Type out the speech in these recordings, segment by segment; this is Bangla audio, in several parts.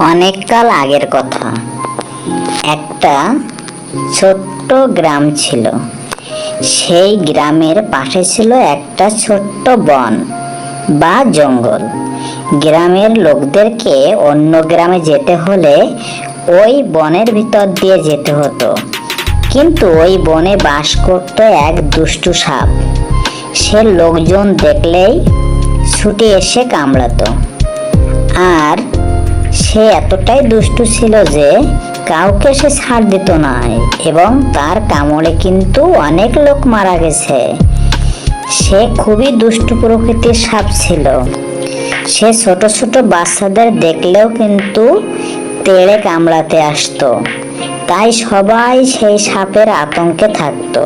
অনেককাল আগের কথা। একটা ছোট্ট গ্রাম ছিল। সেই গ্রামের পাশে ছিল একটা ছোট্ট বন বা জঙ্গল। গ্রামের লোকদেরকে অন্য গ্রামে যেতে হলে ওই বনের ভিতর দিয়ে যেতে হতো। কিন্তু ওই বনে বাস করত এক দুষ্টু সাপ। সে লোকজন দেখলেই ছুটে এসে কামড়াতো। আর সে এতটাই দুষ্টু ছিল যে কাউকে সে ছাড় দিত না, এবং তার কামড়ে কিন্তু অনেক লোক মারা গেছে। সে খুবই দুষ্টু প্রকৃতির সাপ ছিল। সে ছোট ছোট বাচ্চাদের দেখলেও কিন্তু তেড়ে কামড়াতে আসতো। তাই সবাই সেই সাপের আতঙ্কে থাকতো।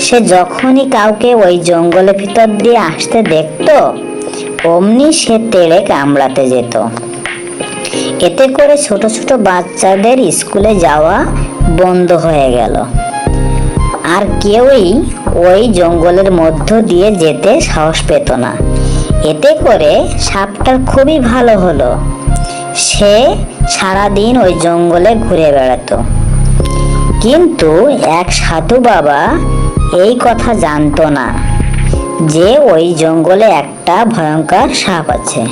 সে যখনই কাউকে ওই জঙ্গলের ভিতর দিয়ে আসতে দেখতো, অমনি সে তেড়ে কামড়াতে যেত। এতে করে ছোট ছোট বাচ্চাদের স্কুলে যাওয়া বন্ধ হয়ে গেল। আর কেউই ওই জঙ্গলের মধ্য দিয়ে যেতে সাহস পেত না। এতে করে সাপটার খুবই ভালো হলো। সে সারাদিন ওই জঙ্গলে ঘুরে বেড়াতো। কিন্তু এক সাধু বাবা এই কথা জানতো না যে ওই জঙ্গলে একটা ভয়ঙ্কর সাপ আছে।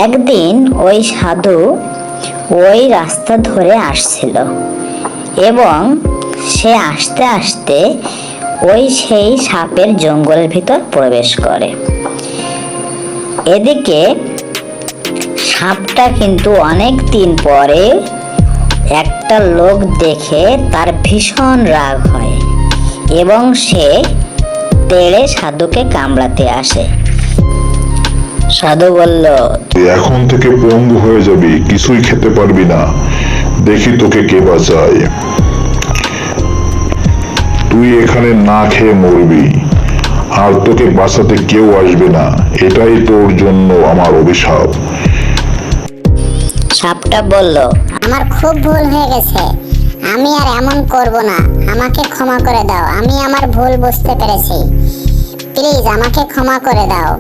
একদিন ওই সাধু ওই রাস্তা ধরে আসছিল, এবং সে আস্তে আস্তে সেই সাপের জঙ্গলের ভিতর প্রবেশ করে। এদিকে সাপটা কিন্তু অনেক দিন পরে একটা লোক দেখে তার ভীষণ রাগ হয়, এবং সে তেড়ে সাধুকে কামড়াতে আসে। সাধু বলল, এখন থেকে পঙ্গু হয়ে যাবি, কিছুই খেতে পারবি না, দেখি তোকে কে বাঁচায়। তুই এখানে না খেয়ে মরবি, আর তোকে বাঁচাতে কেউ আসবে না, এটাই তোর জন্য আমার অভিশাপ। সাপটা বলল, আমার খুব ভুল হয়ে গেছে, আমি আর এমন করব না, আমাকে ক্ষমা করে দাও, আমি আমার ভুল বুঝতে পেরেছি, প্লিজ আমাকে ক্ষমা করে দাও।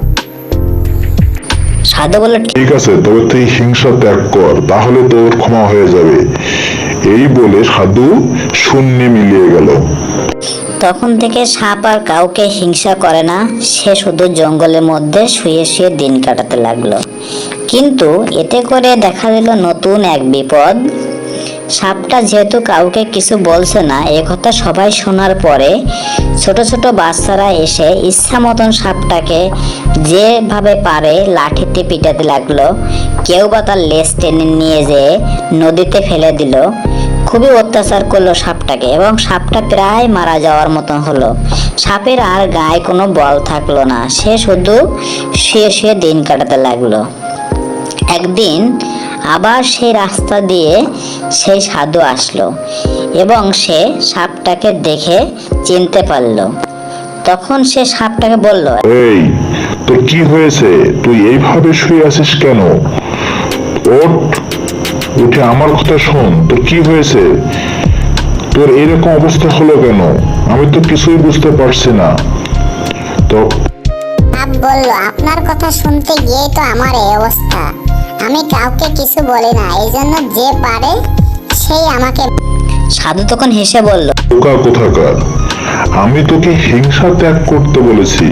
সাধু বলল, ঠিক আছে, তবে তুই হিংসা ত্যাগ কর, তাহলে তোর ক্ষমা হয়ে যাবে। এই বলে সাধু শূন্যে মিলিয়ে গেল। তখন থেকে সাপ আর কাউকে হিংসা করে না। সে শুধু জঙ্গলের মধ্যে শুয়ে শুয়ে দিন কাটাতে লাগলো। কিন্তু এতে করে দেখা দিল নতুন এক বিপদ। সাপটা যেহেতু কাউকে কিছু বলছে না, এ কথা সবাই শোনার পরে ছোট ছোট বাচ্চারা এসে ইচ্ছা মতন সাপটাকে যেভাবে পারে লাঠিতে পিটাতে লাগলো। কেউ বা তার লেজ টেনে নিয়ে যেয়ে নদীতে ফেলে দিল। খুবই অত্যাচার করলো সাপটাকে, এবং সাপটা প্রায় মারা যাওয়ার মতন হলো। সাপের আর গায়ে কোনো বল থাকলো না। সে শুধু শুয়ে শুয়ে দিন কাটাতে লাগলো। একদিন আবার সেই রাস্তা দিয়ে সেই সাধু আসলো, এবং সে সাপটাকে দেখে চিনতে পারলো। তখন সে সাপটাকে বলল, এই, তোর কি হয়েছে? তুই এইভাবে শুয়ে আছিস কেন? ওঠ, উঠে আমার কথা শোন, তোর কি হয়েছে? তোর এরকম অবস্থা হলো কেন? আমি তো কিছুই বুঝতে পারছি না। তো সাপ বলল, আপনার কথা শুনতে গিয়ে তো আমার এই অবস্থা। আমি কাউকে কিছু বলি না, এই জন্য যে পারে সেই আমাকে। সাধু তখন হেসে বলল, বোকা কোথাকার, আমি তোকে হিংসা ত্যাগ করতে বলেছি,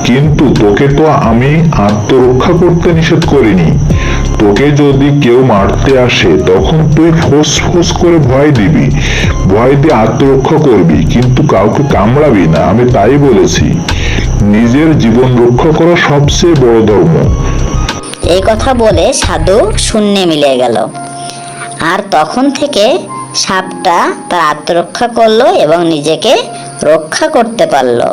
কিন্তু তোকে তো আমি আত্মরক্ষা করতে নিষেধ করিনি। তোকে যদি কেউ মারতে আসে তখন তুই ফোঁস ফোঁস করে ভয় দিবি, ভয় দিয়ে আত্মরক্ষা করবি, কিন্তু কাউকে কামড়াবি না। আমি তাই বলেছি, নিজের জীবন রক্ষা করা সবচেয়ে বড় ধর্ম। এই কথা বলে সাধু শূন্যে মিলে গেল। আর তখন থেকে সাপটা তার আত্মরক্ষা করলো এবং নিজেকে রক্ষা করতে পারলো।